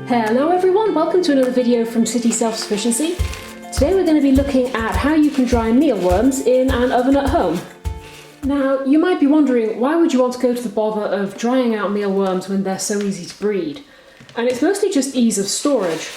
Hello everyone, welcome to another video from City Self-Sufficiency. Today we're going to be looking at how you can dry mealworms in an oven at home. Now you might be wondering, why would you want to go to the bother of drying out mealworms when they're so easy to breed? And it's mostly just ease of storage.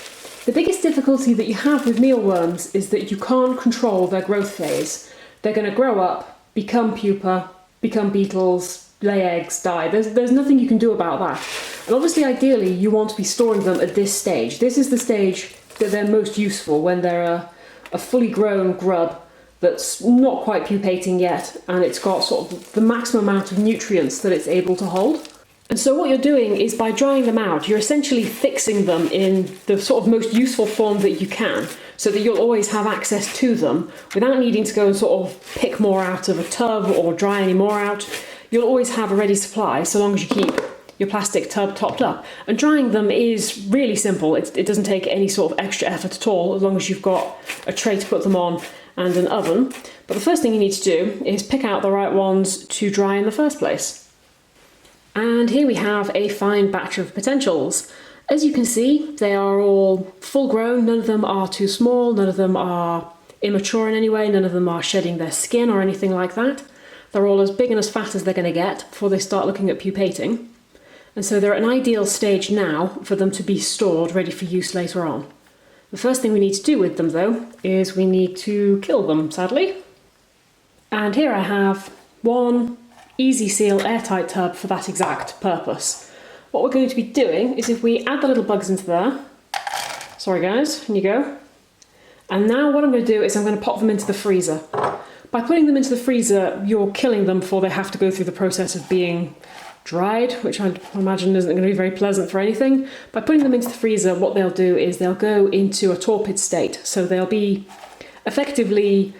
The biggest difficulty that you have with mealworms is that you can't control their growth phase. They're going to grow up, become pupa, become beetles, lay eggs, die. There's nothing you can do about that. And obviously, ideally, you want to be storing them at this stage. This is the stage that they're most useful, when they're a fully grown grub that's not quite pupating yet, and it's got sort of the maximum amount of nutrients that it's able to hold. And so what you're doing is, by drying them out, you're essentially fixing them in the sort of most useful form that you can, so that you'll always have access to them without needing to go and sort of pick more out of a tub or dry any more out. You'll always have a ready supply, so long as you keep your plastic tub topped up. And drying them is really simple. It doesn't take any sort of extra effort at all, as long as you've got a tray to put them on and an oven. But the first thing you need to do is pick out the right ones to dry in the first place. And here we have a fine batch of potentials. As you can see, they are all full grown. None of them are too small, none of them are immature in any way, none of them are shedding their skin or anything like that. They're all as big and as fat as they're going to get before they start looking at pupating. And so they're at an ideal stage now for them to be stored, ready for use later on. The first thing we need to do with them, though, is we need to kill them, sadly. And here I have one Easy Seal airtight tub for that exact purpose. What we're going to be doing is, if we add the little bugs into there, sorry guys, in you go. And now what I'm going to do is I'm going to pop them into the freezer. By putting them into the freezer, you're killing them before they have to go through the process of being dried, which I imagine isn't going to be very pleasant for anything. By putting them into the freezer, what they'll do is they'll go into a torpid state. So they'll be effectively,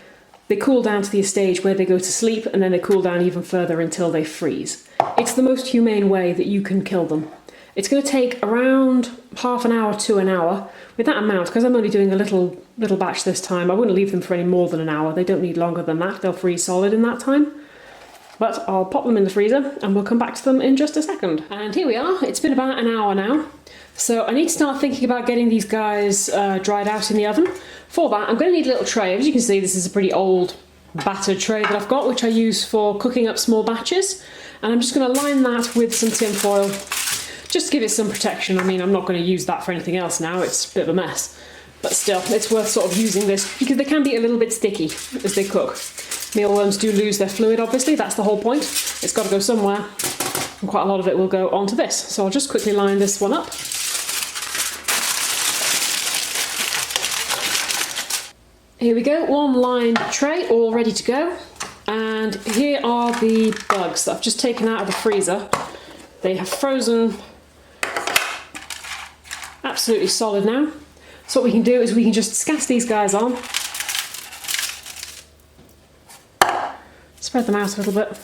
they cool down to the stage where they go to sleep, and then they cool down even further until they freeze. It's the most humane way that you can kill them. It's going to take around half an hour to an hour. With that amount, because I'm only doing a little batch this time, I wouldn't leave them for any more than an hour. They don't need longer than that. They'll freeze solid in that time. But I'll pop them in the freezer and we'll come back to them in just a second. And here we are. It's been about an hour now. So I need to start thinking about getting these guys dried out in the oven. For that, I'm going to need a little tray. As you can see, this is a pretty old battered tray that I've got, which I use for cooking up small batches. And I'm just going to line that with some tin foil, just to give it some protection. I mean, I'm not going to use that for anything else now. It's a bit of a mess. But still, it's worth sort of using this, because they can be a little bit sticky as they cook. Mealworms do lose their fluid, obviously. That's the whole point. It's got to go somewhere, and quite a lot of it will go onto this. So I'll just quickly line this one up. Here we go, one lined tray, all ready to go. And here are the bugs that I've just taken out of the freezer. They have frozen absolutely solid now. So what we can do is we can just scatter these guys on. Spread them out a little bit.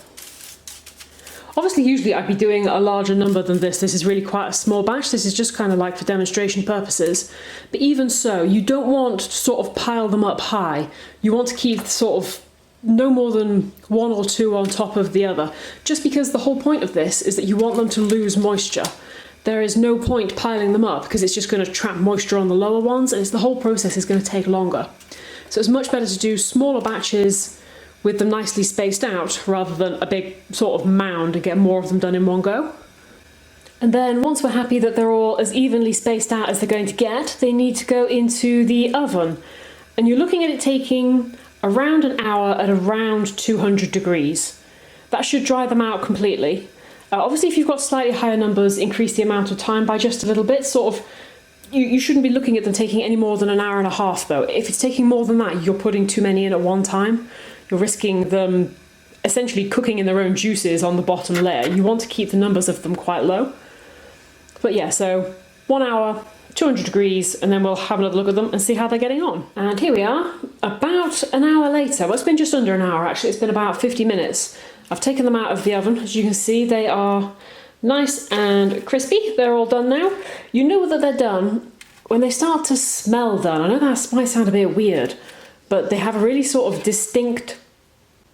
Obviously, usually I'd be doing a larger number than this. This is really quite a small batch. This is just kind of like for demonstration purposes. But even so, you don't want to sort of pile them up high. You want to keep sort of no more than one or two on top of the other. Just because the whole point of this is that you want them to lose moisture. There is no point piling them up, because it's just going to trap moisture on the lower ones, and the whole process is going to take longer. So it's much better to do smaller batches with them nicely spaced out, rather than a big sort of mound and get more of them done in one go. And then once we're happy that they're all as evenly spaced out as they're going to get, they need to go into the oven. And you're looking at it taking around an hour at around 200 degrees. That should dry them out completely. Obviously, if you've got slightly higher numbers, increase the amount of time by just a little bit. Sort of, you shouldn't be looking at them taking any more than an hour and a half, though. If it's taking more than that, you're putting too many in at one time. You're risking them essentially cooking in their own juices on the bottom layer. You want to keep the numbers of them quite low. But yeah, so 1 hour, 200 degrees, and then we'll have another look at them and see how they're getting on. And here we are, about an hour later. Well, it's been just under an hour, actually. It's been about 50 minutes. I've taken them out of the oven. As you can see, they are nice and crispy. They're all done now. You know that they're done when they start to smell done. I know that might sound a bit weird, but they have a really sort of distinct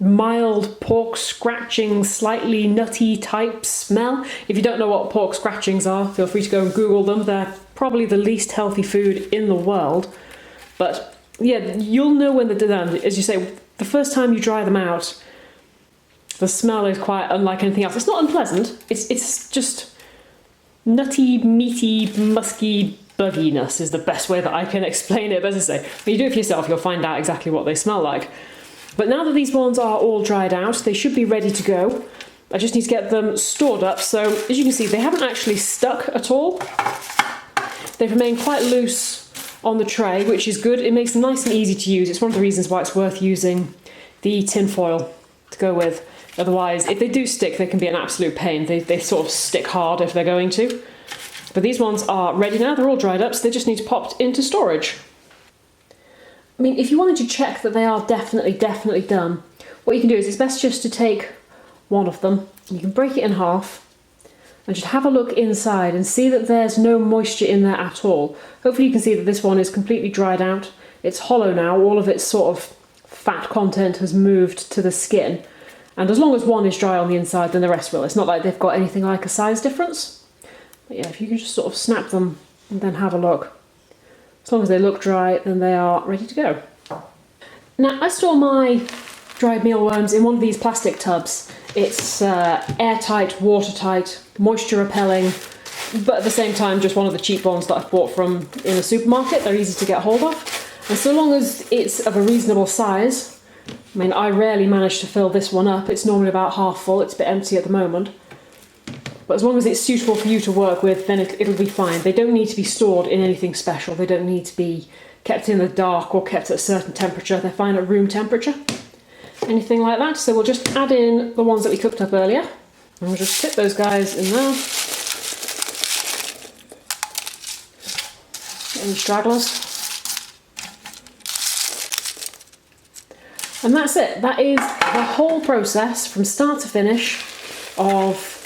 mild pork scratching, slightly nutty type smell. If you don't know what pork scratchings are, feel free to go and Google them. They're probably the least healthy food in the world. But yeah, you'll know when they're done. As you say, the first time you dry them out, the smell is quite unlike anything else. It's not unpleasant, it's just nutty, meaty, musky bugginess is the best way that I can explain it. But as I say, when you do it for yourself, you'll find out exactly what they smell like. But now that these ones are all dried out, they should be ready to go. I just need to get them stored up. So as you can see, they haven't actually stuck at all. They've remained quite loose on the tray, which is good. It makes them nice and easy to use. It's one of the reasons why it's worth using the tin foil to go with. Otherwise, if they do stick, they can be an absolute pain. They sort of stick hard if they're going to. But these ones are ready now. They're all dried up, so they just need to pop into storage. I mean, if you wanted to check that they are definitely done, what you can do is it's best just to take one of them. You can break it in half and just have a look inside and see that there's no moisture in there at all. Hopefully you can see that this one is completely dried out. It's hollow now. All of its sort of fat content has moved to the skin. And as long as one is dry on the inside, then the rest will. It's not like they've got anything like a size difference. But yeah, if you can just sort of snap them and then have a look. As long as they look dry, then they are ready to go. Now, I store my dried mealworms in one of these plastic tubs. It's airtight, watertight, moisture repelling, but at the same time just one of the cheap ones that I've bought from in a supermarket. They're easy to get hold of. And so long as it's of a reasonable size, I mean, I rarely manage to fill this one up. It's normally about half full. It's a bit empty at the moment. But as long as it's suitable for you to work with, then it'll be fine. They don't need to be stored in anything special. They don't need to be kept in the dark or kept at a certain temperature. They're fine at room temperature. Anything like that. So we'll just add in the ones that we cooked up earlier. And we'll just tip those guys in there. Any stragglers. And that's it. That is the whole process from start to finish of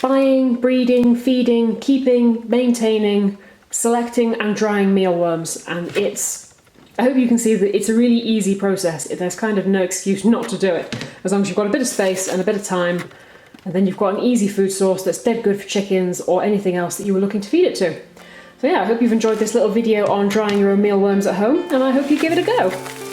buying, breeding, feeding, keeping, maintaining, selecting and drying mealworms. And I hope you can see that it's a really easy process. There's kind of no excuse not to do it. As long as you've got a bit of space and a bit of time, and then you've got an easy food source that's dead good for chickens or anything else that you were looking to feed it to. So yeah, I hope you've enjoyed this little video on drying your own mealworms at home, and I hope you give it a go.